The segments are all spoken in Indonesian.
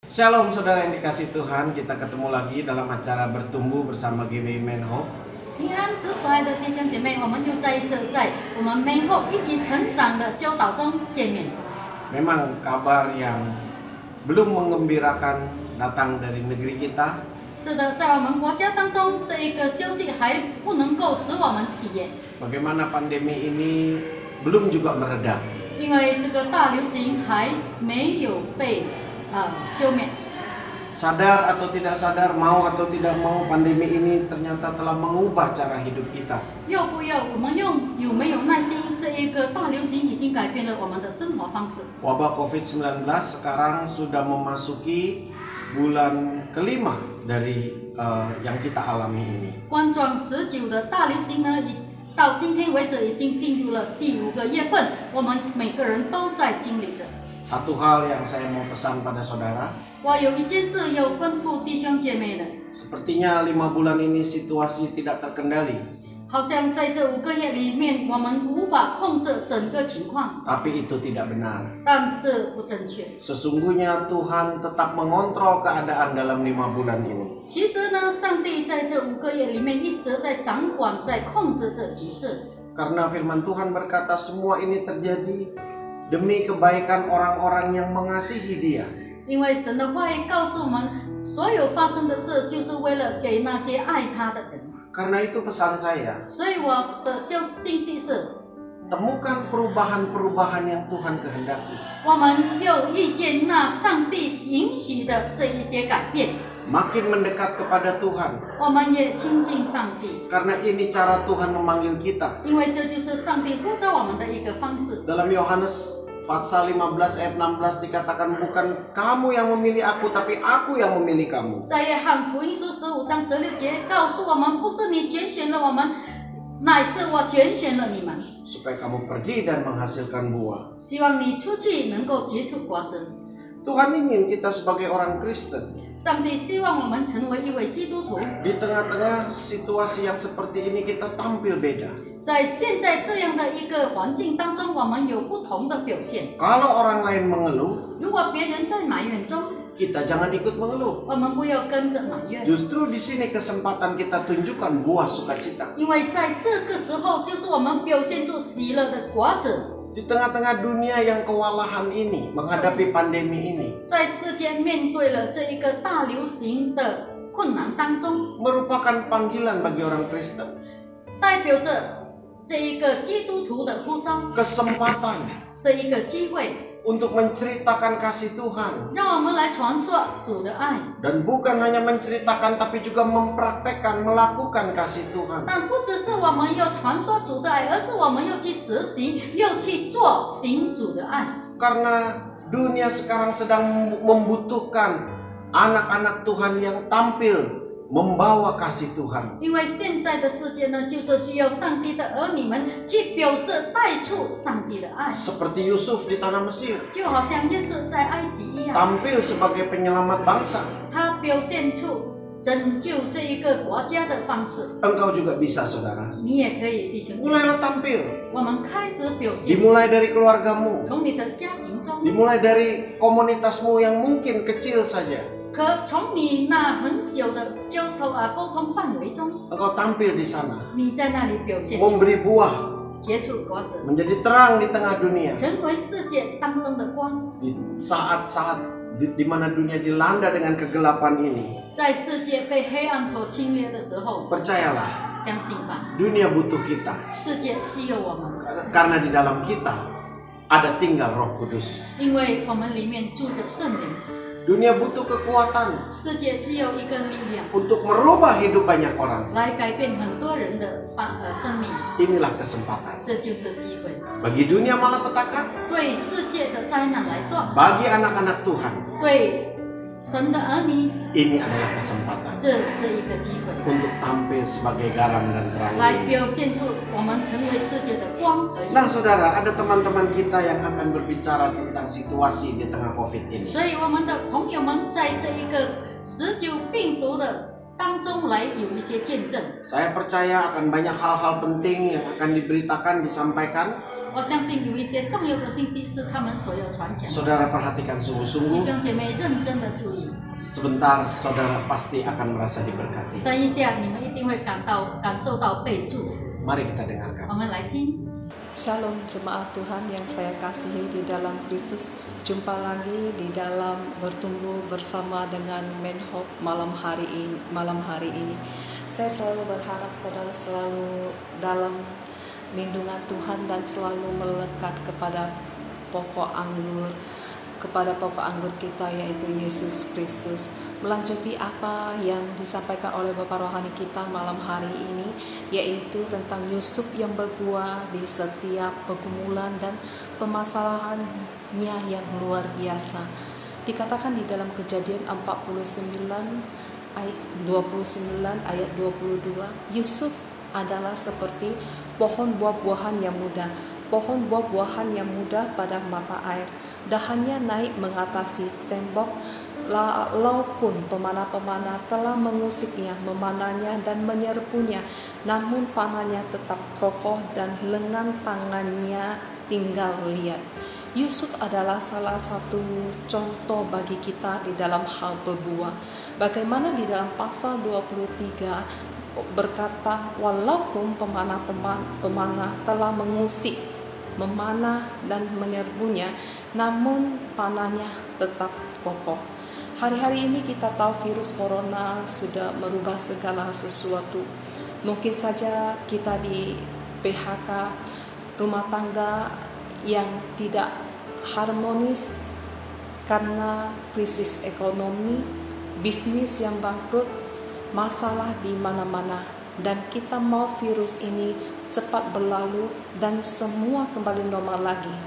Shalom saudara yang dikasih Tuhan, kita ketemu lagi dalam acara bertumbuh bersama GBI Menho. 平安主所爱的弟兄姐妹，我们又再一次在我们美后一起成长的教导中见面。 Memang kabar yang belum mengembirakan datang dari negeri kita. 是的，在我们国家当中，这一个消息还不能够使我们喜悦， Bagaimana pandemi ini belum juga mereda. 因为这个大流行还没有被消灭。 Sadar atau tidak sadar, mau atau tidak mau, pandemi ini ternyata telah mengubah cara hidup kita. 要不要我们有没有耐心？这一个大流行已经改变了我们的生活方式。 Wabah COVID-19 sekarang sudah memasuki bulan kelima dari yang kita alami ini. 冠状19的大流行呢，到今天为止已经进入了第5个月份，我们每个人都在经历着。 Satu hal yang saya mau pesan pada saudara, 我有一件事要吩咐弟兄姐妹的， sepertinya 5 bulan ini situasi tidak terkendali, 好像在这5个月里面，我们无法控制整个情况， tapi itu tidak benar. 但这不正确。 Sesungguhnya Tuhan tetap mengontrol keadaan dalam 5 bulan ini. 其实呢，上帝在这5个月里面一直在掌管、在控制这局势。 Karena firman Tuhan berkata semua ini terjadi demi kebaikan orang-orang yang mengasihi Dia. 因为神的话语告诉我们，所有发生的事就是为了给那些爱他的人。 Karena itu pesan saya, 所以我的信息是， temukan perubahan-perubahan yang Tuhan kehendaki. 我们要遇见那上帝允许的这一些改变， Makin mendekat kepada Tuhan, 我们也亲近上帝， karena ini cara Tuhan memanggil kita. 因为这就是上帝呼召我们的一个方式。 Dalam Yohanes pasal 15 ayat 16 dikatakan bukan kamu yang memilih aku tapi aku yang memilih kamu. 在约翰福音书15章16节告诉我们，不是你拣选了我们，乃是我拣选了你们， Supaya kamu pergi dan menghasilkan buah. 希望你出去能够结出果子。 Tuhan ingin kita sebagai orang Kristen 上帝希望我们成为一位基督徒， di tengah-tengah situasi yang seperti ini kita tampil beda. 在现在这样的一个环境当中，我们有不同的表现。 Kalau orang lain mengeluh, 如果别人在埋怨中， kita jangan ikut mengeluh. 我们不要跟着埋怨， Justru di sini kesempatan kita tunjukkan buah sukacita. 因为在这个时候就是我们表现出喜乐的果子。 Di tengah-tengah dunia yang kewalahan ini, menghadapi pandemi ini, 在世界面对了这一个大流行的困难当中， merupakan panggilan bagi orang Kristen. 代表着这一个基督徒的呼召， Kesempatan 是一个机会， untuk menceritakan kasih Tuhan. 让我们来传说主的爱。 Dan bukan hanya menceritakan tapi juga mempraktekkan, melakukan kasih Tuhan. 但不只是我们要传说主的爱，而是我们要去实行，要去做行主的爱。 Karena dunia sekarang sedang membutuhkan anak-anak Tuhan yang tampil membawa kasih Tuhan. 因为现在的世界呢，就是需要上帝的儿女们去表示带出上帝的爱， Seperti Yusuf di tanah Mesir, 就好像耶稣在埃及一样， tampil sebagai penyelamat bangsa. 他表现出拯救这一个国家的方式。 Engkau juga bisa, saudara. 你也可以，弟兄姐妹， Mulailah tampil. 我们开始表现， Dimulai dari keluargamu, 从你的家庭中， dimulai dari komunitasmu yang mungkin kecil saja. 可从你那很小的沟通范围中， Engkau tampil di sana, 你在那里表现出 memberi buah, 结出果子， menjadi terang di tengah dunia. 成为世界当中的光。 Di saat-saat di mana dunia dilanda dengan kegelapan ini, 在世界被黑暗所侵略的时候， percayalah, 相信吧， dunia butuh kita. 世界需要我们， Karena di dalam kita ada tinggal Roh Kudus. 因为我们里面住着圣灵。 Dunia butuh kekuatan 世界需要一个力量 untuk merubah hidup banyak orang. 来改变很多人的生命， Inilah kesempatan. 这就是机会。 Bagi dunia malapetaka, 对世界的灾难来说， bagi anak-anak Tuhan, 对神的儿女， ini adalah kesempatan 这是一个机会， untuk tampil sebagai garam dan terang. 来表现出我们成为世界的光和盐。 Nah, saudara, ada teman-teman kita yang akan berbicara tentang situasi di tengah COVID ini. 所以我们的朋友们在这一个19病毒的当中来有一些见证。 Saya percaya akan banyak hal-hal penting yang akan diberitakan, disampaikan. 我相信有一些重要的信息是他们所要传讲的。 Saudara perhatikan 弟 sungguh-sungguh. 兄姐妹认真的注意， Sebentar saudara pasti akan merasa diberkati. 等一下你们一定会感受到被祝福。 Mari kita dengarkan. 我们来听。 Shalom jemaat Tuhan yang saya kasihi di dalam Kristus. Jumpa lagi di dalam bertumbuh bersama dengan Menhope malam hari ini. Saya selalu berharap saudara selalu dalam lindungan Tuhan dan selalu melekat kepada pokok anggur kita, yaitu Yesus Kristus. Melanjuti apa yang disampaikan oleh Bapak Rohani kita malam hari ini, yaitu tentang Yusuf yang berbuah di setiap pergumulan dan permasalahannya yang luar biasa. Dikatakan di dalam Kejadian 49 ayat 22, Yusuf adalah seperti pohon buah-buahan yang muda. Pohon buah-buahan yang muda pada mata air, dahannya naik mengatasi tembok, walaupun pemanah-pemanah telah mengusiknya, memanahnya dan menyerbunya, namun panahnya tetap kokoh dan lengan tangannya tinggal liat. Yusuf adalah salah satu contoh bagi kita di dalam hal berbuah. Bagaimana di dalam pasal 23 berkata, walaupun pemanah telah mengusik, memanah dan menyerbunya, namun panahnya tetap kokoh. Hari-hari ini kita tahu virus corona sudah merubah segala sesuatu. Mungkin saja kita di PHK, rumah tangga yang tidak harmonis karena krisis ekonomi, bisnis yang bangkrut, masalah di mana-mana, dan kita mau virus ini cepat berlalu dan semua kembali normal lagi.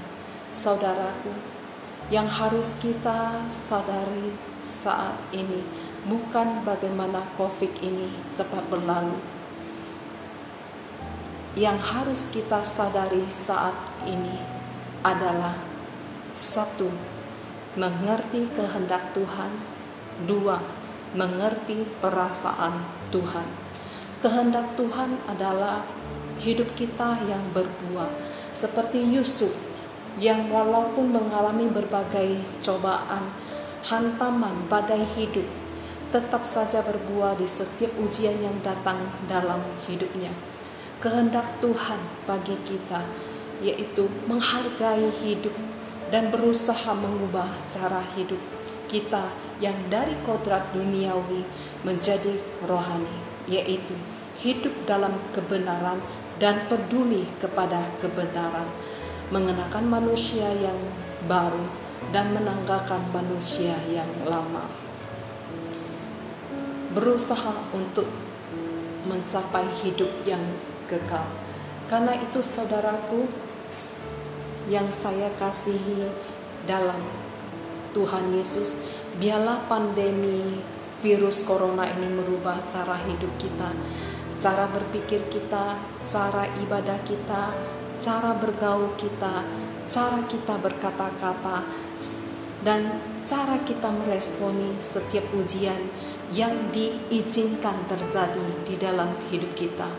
Saudaraku, yang harus kita sadari saat ini bukan bagaimana COVID ini cepat berlalu. Yang harus kita sadari saat ini adalah 1. Mengerti kehendak Tuhan. 2. Mengerti perasaan Tuhan. Kehendak Tuhan adalah hidup kita yang berbuah, seperti Yusuf yang walaupun mengalami berbagai cobaan, hantaman, badai hidup, tetap saja berbuah di setiap ujian yang datang dalam hidupnya. Kehendak Tuhan bagi kita yaitu menghargai hidup dan berusaha mengubah cara hidup kita yang dari kodrat duniawi menjadi rohani, yaitu hidup dalam kebenaran dan peduli kepada kebenaran, mengenakan manusia yang baru dan menanggalkan manusia yang lama. Berusaha untuk mencapai hidup yang kekal. Karena itu saudaraku yang saya kasihi dalam Tuhan Yesus, biarlah pandemi virus corona ini merubah cara hidup kita, cara berpikir kita, cara ibadah kita, cara bergaul kita, cara kita berkata-kata, dan cara kita meresponi setiap ujian yang diizinkan terjadi di dalam hidup kita.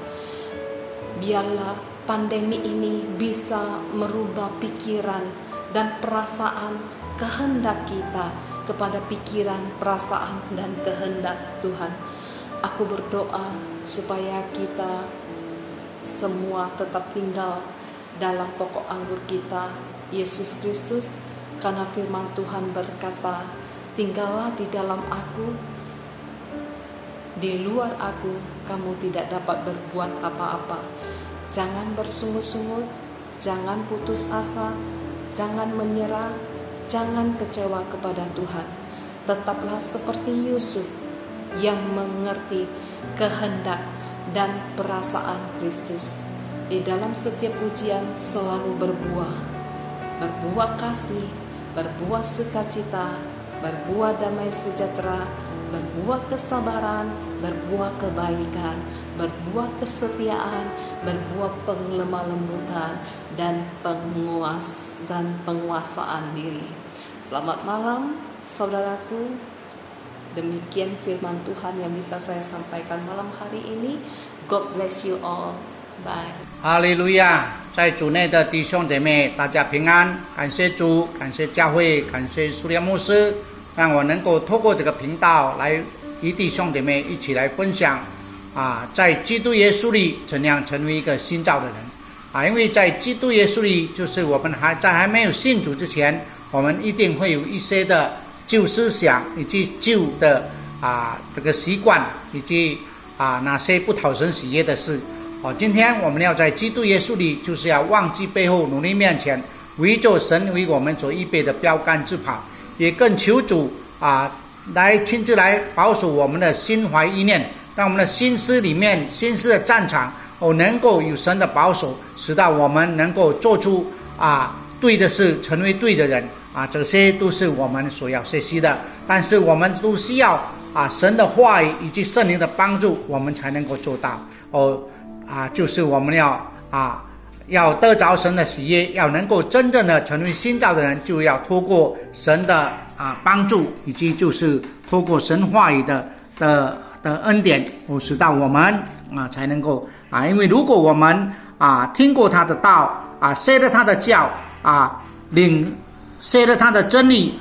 Biarlah pandemi ini bisa merubah pikiran dan perasaan kehendak kita kepada pikiran, perasaan, dan kehendak Tuhan. Aku berdoa supaya kita semua tetap tinggal dalam pokok anggur kita, Yesus Kristus, karena firman Tuhan berkata, tinggallah di dalam aku, di luar aku kamu tidak dapat berbuat apa-apa. Jangan bersungut-sungut, jangan putus asa, jangan menyerah, jangan kecewa kepada Tuhan. Tetaplah seperti Yusuf yang mengerti kehendak dan perasaan Kristus. Di dalam setiap ujian selalu berbuah kasih, berbuah sukacita, berbuah damai sejahtera, berbuah kesabaran, berbuah kebaikan, berbuah kesetiaan, berbuah penlemah lembutan, dan penguasaan diri. Selamat malam, saudaraku. Demikian firman Tuhan yang bisa saya sampaikan malam hari ini. God bless you all. Bye. 哈利路亚！在主内的弟兄姐妹，大家平安！感谢主，感谢教会，感谢苏联牧师，让我能够透过这个频道来与弟兄姐妹一起来分享在基督耶稣里怎样成为一个新造的人因为在基督耶稣里，就是我们还没有信主之前，我们一定会有一些的旧思想以及旧的这个习惯，以及那些不讨神喜悦的事。今天我们要在基督耶稣里，就是要忘记背后，努力面前，围着神为我们所预备的标杆直跑，也更求主来亲自来保守我们的心怀意念，让我们的心思里面，心思的战场能够有神的保守，使到我们能够做出对的事，成为对的人这些都是我们所要学习的。但是我们都需要神的话语以及圣灵的帮助，我们才能够做到就是我们要得着神的喜悦，要能够真正的成为新造的人，就要透过神的帮助，以及就是透过神话语的恩典使到我们才能够因为如果我们听过他的道学了他的教学了他的真理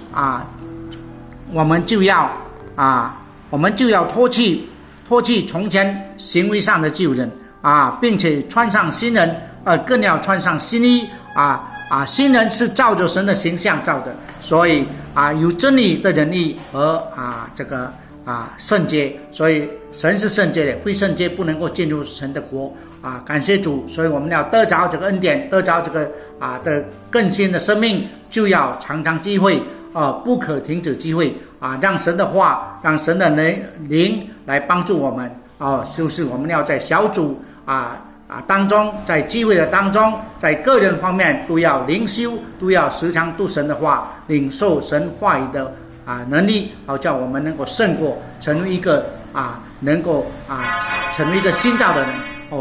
我们就要脱去从前行为上的旧人并且穿上新人更要穿上新衣新人是照着神的形象造的，所以有真理的仁义和这个圣洁，所以神是圣洁的，非圣洁不能够进入神的国感谢主，所以我们要得着这个恩典，得着这个的更新的生命，就要常常聚会不可停止聚会让神的话，让神的灵来帮助我们就是我们要在小组当中，在聚会的当中，在个人方面都要灵修，都要时常读神的话，领受神话语的能力，叫我们能够胜过，成为一个能够成为一个新造的人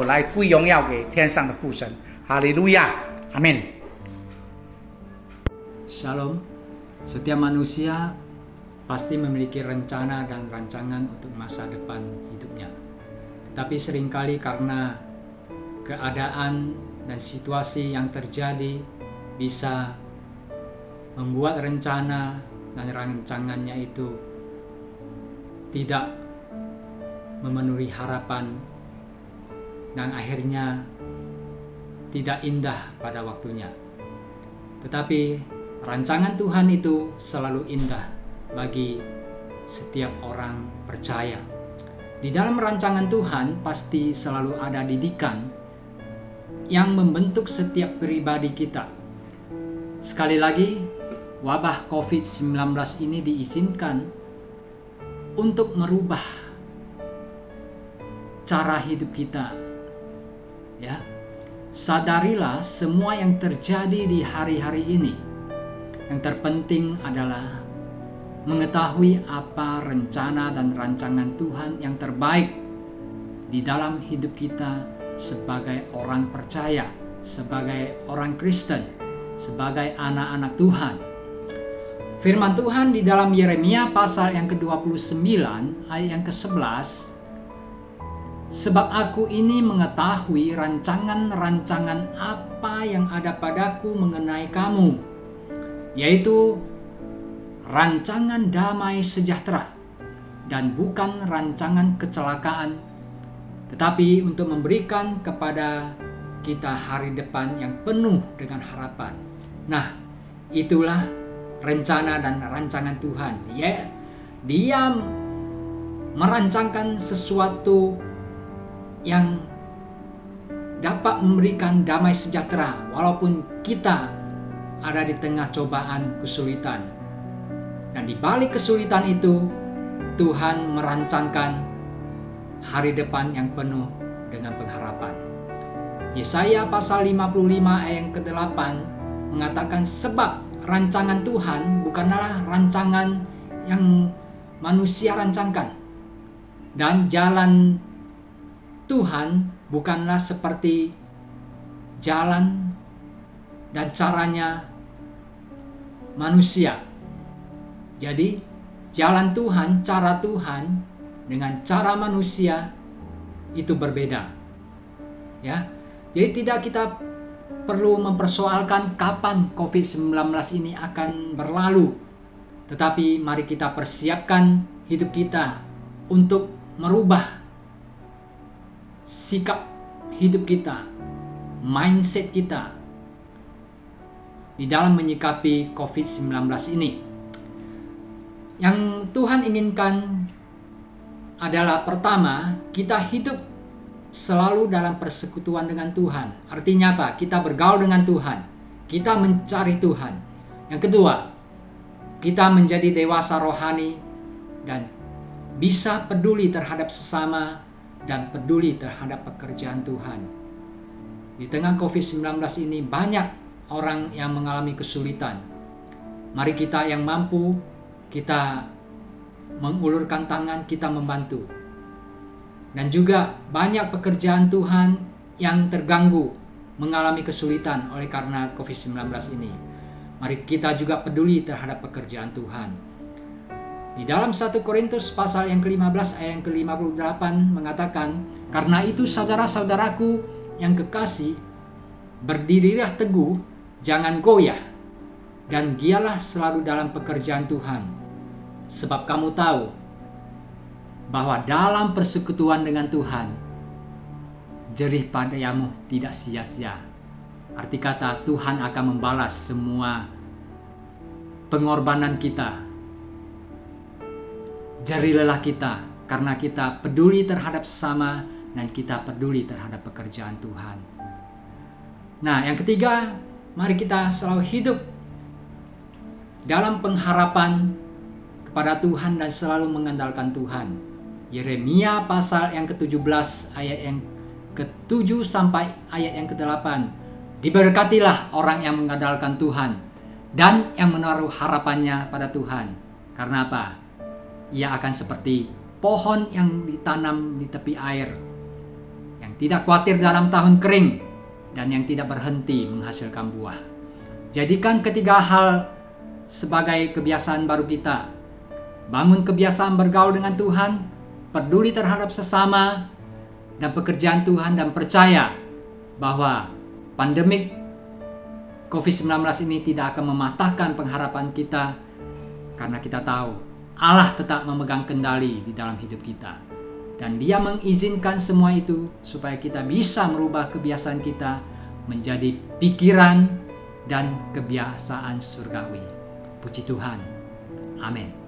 来归荣耀给天上的父神。哈利路亚，阿们。Shalom. Setiap manusia pasti memiliki rencana dan rancangan untuk masa depan hidupnya. Tetapi seringkali karena keadaan dan situasi yang terjadi bisa membuat rencana dan rancangannya itu tidak memenuhi harapan dan akhirnya tidak indah pada waktunya. Tetapi rancangan Tuhan itu selalu indah bagi setiap orang percaya. Di dalam rancangan Tuhan pasti selalu ada didikan yang membentuk setiap pribadi kita. Sekali lagi, wabah COVID-19 ini diizinkan untuk merubah cara hidup kita. Ya, sadarilah semua yang terjadi di hari-hari ini. Yang terpenting adalah mengetahui apa rencana dan rancangan Tuhan yang terbaik di dalam hidup kita sebagai orang percaya, sebagai orang Kristen, sebagai anak-anak Tuhan. Firman Tuhan di dalam Yeremia pasal yang ke-29 ayat yang ke-11, sebab aku ini mengetahui rancangan-rancangan apa yang ada padaku mengenai kamu, yaitu rancangan damai sejahtera dan bukan rancangan kecelakaan, tetapi untuk memberikan kepada kita hari depan yang penuh dengan harapan. Nah, itulah rencana dan rancangan Tuhan. Ya, Dia merancangkan sesuatu yang dapat memberikan damai sejahtera walaupun kita ada di tengah cobaan, kesulitan. Dan di balik kesulitan itu, Tuhan merancangkan hari depan yang penuh dengan pengharapan. Yesaya pasal 55 ayat yang ke-8 mengatakan, sebab rancangan Tuhan bukanlah rancangan yang manusia rancangkan, dan jalan Tuhan bukanlah seperti jalan dan caranya manusia. Jadi jalan Tuhan, cara Tuhan dengan cara manusia itu berbeda. Ya. Jadi tidak kita perlu mempersoalkan kapan COVID-19 ini akan berlalu. Tetapi mari kita persiapkan hidup kita untuk merubah sikap hidup kita, mindset kita di dalam menyikapi COVID-19 ini. Yang Tuhan inginkan adalah pertama, kita hidup selalu dalam persekutuan dengan Tuhan. Artinya apa? Kita bergaul dengan Tuhan. Kita mencari Tuhan. Yang kedua, kita menjadi dewasa rohani dan bisa peduli terhadap sesama dan peduli terhadap pekerjaan Tuhan. Di tengah COVID-19 ini banyak orang yang mengalami kesulitan. Mari kita yang mampu, kita mengulurkan tangan, kita membantu. Dan juga banyak pekerjaan Tuhan yang terganggu, mengalami kesulitan oleh karena COVID-19 ini. Mari kita juga peduli terhadap pekerjaan Tuhan. Di dalam 1 Korintus pasal yang ke-15 ayat yang ke-58 mengatakan, "Karena itu saudara-saudaraku yang kekasih, berdirilah teguh, jangan goyah, dan giatlah selalu dalam pekerjaan Tuhan. Sebab kamu tahu bahwa dalam persekutuan dengan Tuhan, jerih padamu tidak sia-sia." Arti kata, Tuhan akan membalas semua pengorbanan kita, jerih lelah kita, karena kita peduli terhadap sesama dan kita peduli terhadap pekerjaan Tuhan. Nah, yang ketiga, mari kita selalu hidup dalam pengharapan kepada Tuhan dan selalu mengandalkan Tuhan. Yeremia pasal yang ke-17 ayat yang ke-7 sampai ayat yang ke-8. "Diberkatilah orang yang mengandalkan Tuhan dan yang menaruh harapannya pada Tuhan. Karena apa? Ia akan seperti pohon yang ditanam di tepi air, yang tidak khawatir dalam tahun kering dan yang tidak berhenti menghasilkan buah." Jadikan ketiga hal sebagai kebiasaan baru kita. Bangun kebiasaan bergaul dengan Tuhan, peduli terhadap sesama dan pekerjaan Tuhan, dan percaya bahwa pandemik COVID-19 ini tidak akan mematahkan pengharapan kita, karena kita tahu Allah tetap memegang kendali di dalam hidup kita, dan Dia mengizinkan semua itu supaya kita bisa merubah kebiasaan kita menjadi pikiran dan kebiasaan surgawi. Puji Tuhan. Amin.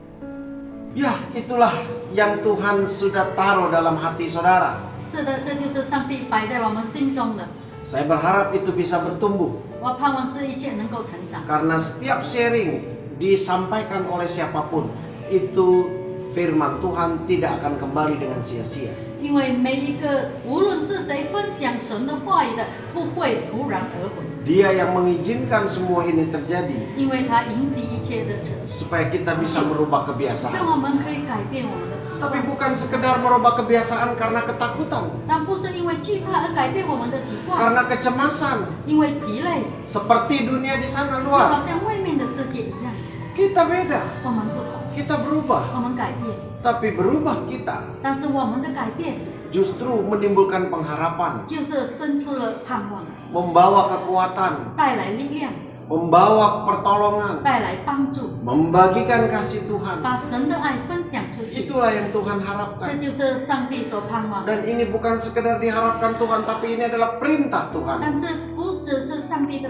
Ya, itulah yang Tuhan sudah taruh dalam hati saudara. 是的，这就是上帝摆在我们心中的。 Saya berharap itu bisa bertumbuh. 我盼望这一切能够成长， Karena setiap sharing disampaikan oleh siapapun, itu firman Tuhan tidak akan kembali dengan sia-sia. 因为每一个无论是谁分享神的话语的，不会突然而回， Dia yang mengizinkan semua ini terjadi 因为他允许一切的成， supaya kita bisa merubah 这 kebiasaan. 我们可以改变我们的习 Tapi 惯， bukan sekedar merubah kebiasaan karena ketakutan, 但不是因为惧怕而改变我们的习惯， karena kecemasan, 因为疲累， seperti dunia di sana 就好 luar. 像外面的世界一样， Kita beda, 我们不同， kita berubah, 我们改变， tapi berubah kita 但是我们的改变 justru menimbulkan pengharapan, 就是生出了盼望， membawa kekuatan, 带来力量， membawa pertolongan, 带来帮助， membagikan kasih Tuhan. 把神的爱分享出去， Itulah yang Tuhan 这 harapkan. 就是上帝所盼望的。 Dan ini bukan sekedar diharapkan Tuhan, tapi ini adalah perintah Tuhan. 但这不只是上帝的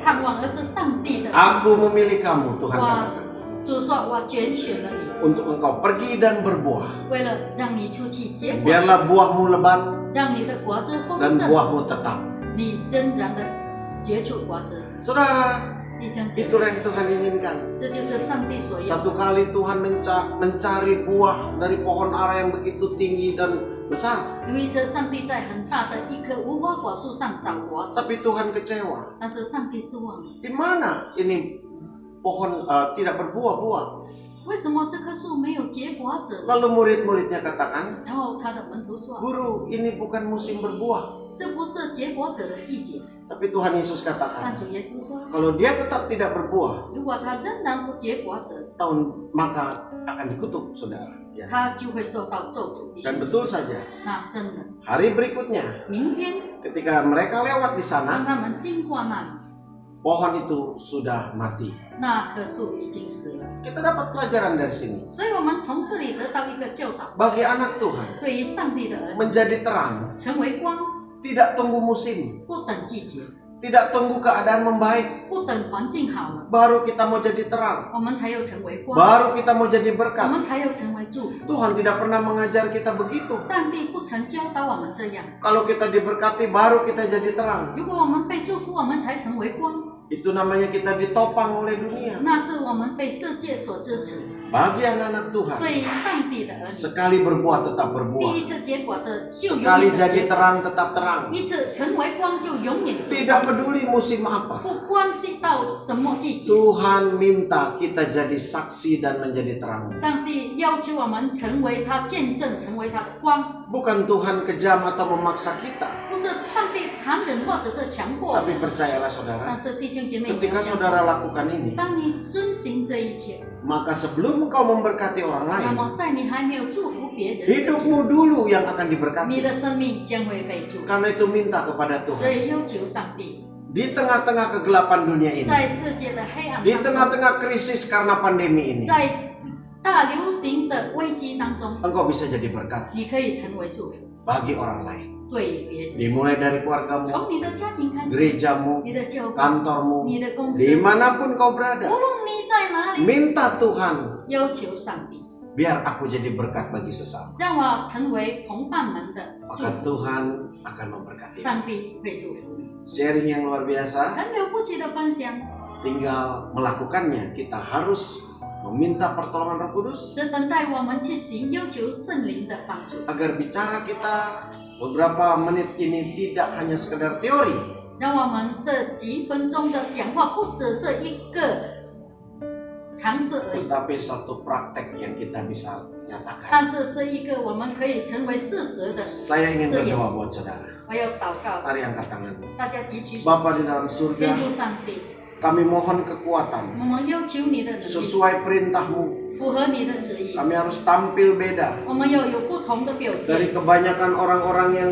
盼望，而是上帝的。 Aku memilih kamu, Tuhan 我 katakan, 主说：“我拣选了你， untuk engkau pergi dan berbuah. 为了让你出去结果子， Biarlah buahmu lebat 让你的果子丰 dan 盛， buahmu tetap. 你真然的结出果子。 Saudara, 弟兄姐妹， itulah yang Tuhan inginkan. 这就是上帝所要。 Satu kali Tuhan mencari buah dari pohon ara yang begitu tinggi dan besar. 有一次，上帝在很大的一棵无花果树上找果子， Tapi Tuhan kecewa. 但是上帝失望了。 Di mana ini pohon tidak berbuah-buah? 为什么这棵树没有结果子？ Lalu murid-muridnya katakan, 然后他的门徒说 Guru, ini bukan musim berbuah. 这不是结果子的季节。 Tapi Tuhan Yesus 但 katakan, 主耶稣说， kalau dia tetap tidak berbuah, 如果他仍然不结果子， maka akan dikutuk, saudara. Ya. 他就会受到咒诅。 Dan betul saja, 那真的， hari berikutnya 明天 ketika mereka lewat di 当 sana, 他们经过那里， pohon itu sudah mati. 那棵树已经死了。 Kita dapat pelajaran dari sini. 所以我们从这里得到一个教导： Bagi anak Tuhan, 对于上帝的儿女， menjadi terang, 成为光， tidak tunggu musim, 不等季节， tidak tunggu keadaan membaik, 不等环境好了， baru kita mau jadi terang, 我们才有成为光， baru kita mau jadi 我 berkat. 们才有成为祝福。 Tuhan tidak pernah mengajar kita begitu. 上帝不曾教导我们这样。 Kalau kita diberkati, baru kita jadi terang. 如果我们被祝福，我们才成为光， Itu namanya kita ditopang oleh dunia. 那是我们被世界所支持。 Bagi anak-anak Tuhan, 对于上帝的儿女， sekali berbuat tetap 第 berbuat, 一次结果这就永 sekali 远的 jadi 结果， terang tetap terang. 一次成为光就永远是 Tidak 光， peduli musim apa. 不关系到什么季节。 Tuhan minta kita jadi saksi dan menjadi terang. 上帝要求我们成为他见证，成为他的光， Bukan Tuhan kejam atau memaksa kita. 不是上帝残忍或者是强迫我 Tapi 们。 percayalah saudara, 但是弟兄姐妹，你 ketika 要相 saudara 信， lakukan ini, 当你遵行这一切， maka sebelum engkau memberkati orang 那 lain, 么在你还没有祝福别人之前， hidupmu dulu yang akan 你 diberkati. 的生命将会被祝福。 Karena itu minta kepada 所 Tuhan, 以要求上帝， di tengah-tengah kegelapan dunia ini, 在世界的黑暗 di 当中， tengah-tengah krisis karena pandemi ini, 在大流行的危机当中， engkau bisa jadi berkat 你可以成为祝福， bagi orang lain. 对别人。 Dimulai dari keluargamu, 从你的家庭开始， gerejamu, 你的教会， kantormu, 你的公司， dimanapun kau 无 berada. 论你在哪里， Minta Tuhan, 要求上帝 biar aku jadi berkat bagi sesama. 让我成为同伴们的祝 Maka 福， Tuhan akan memberkati. 上帝会祝福你。 Sharing yang luar biasa, 很了不起的分享， tinggal melakukannya. Kita harus meminta pertolongan Roh Kudus 只等待我们去行，要求圣灵的帮助， agar bicara kita beberapa menit ini tidak hanya sekedar teori, 让我们这几分钟的讲话不只是一个尝试而已， tetapi satu praktek yang kita bisa nyatakan. 但是是一个我们可以成为事实的。 Saya ingin 是有。 berdoa buat saudara. 我要祷告， Mari angkat tangan. 大家举起手， Bapa di dalam surga, 天父上帝， kami mohon kekuatan 我们要求你的能力， sesuai perintahmu. 符合你的旨意， Kami harus tampil beda 我们要有不同的表 dari 现。 kebanyakan orang-orang yang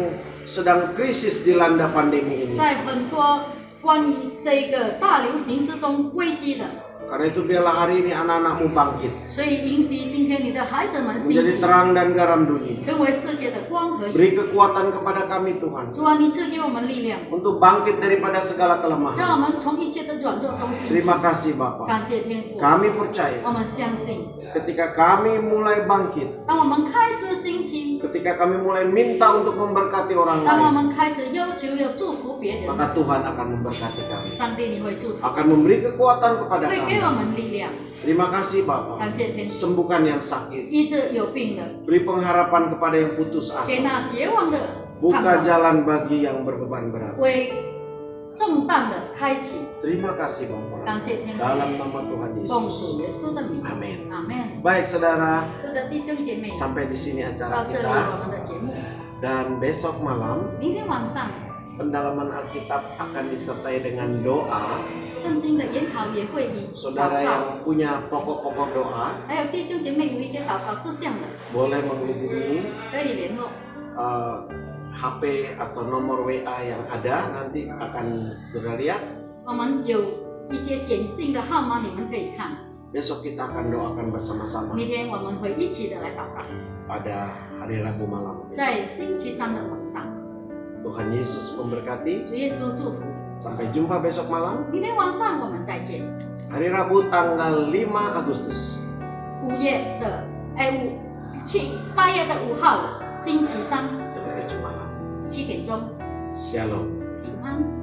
sedang krisis dilanda pandemi ini. 在很多关于这个大流行之中危机的， Karena itu biarlah hari ini anak-anakmu bangkit, 所以允许今天你的孩子们兴 menjadi 起， terang dan garam dunia. 成为世界的光和 Beri 盐。 kekuatan kepada kami Tuhan 主啊，你赐给我们力量， untuk bangkit daripada segala 让 kelemahan. 我们从一切的软弱中兴起。 Terima kasih Bapa. 感谢天父， Kami percaya 我们相信， ketika kami mulai bangkit, 当我们开始兴起， ketika kami mulai minta untuk memberkati orang 当我 lain, 们开始要求要祝福别人 maka 的时候， Tuhan akan memberkati kami, 上帝你会祝福， akan memberi kekuatan kepada 会给 kami. 我们力量。 Terima kasih Bapa. 感谢天父， Sembuhkan yang sakit, 医治有病的， beri pengharapan kepada yang putus 给 asa, 那绝望的盼 buka 望， jalan bagi yang berbeban berat. 为重担的开启。 Terima kasih Bapa. 感谢天父， Dalam nama Tuhan 奉 Yesus. 主耶稣的名， Amin. 阿门。 Baik saudara, 是的，弟兄姐妹， sampai di sini 到 acara 这里 kita. 我们的节目， Dan besok malam 明天晚上 pendalaman Alkitab akan disertai dengan doa. 圣经的研讨也会以祷 Saudara 告， yang punya pokok-pokok doa 还有弟兄姐妹有一些祷告事项的， boleh menghubungi 可以联络。 HP atau nomor WA yang ada, nanti akan saudara lihat. 我们有一些简讯的号码，你们可以看。 Besok kita akan doakan bersama-sama 明天我们会一起的来祷告， pada hari Rabu malam. 在星期三的晚上， Tuhan Yesus memberkati. 主耶稣祝福。 Sampai jumpa besok malam. 明天晚上我们再见。 Hari Rabu tanggal 5 Agustus. 8月的5号星期三 Jam 7 malam. 7点钟， Shalom. 平安。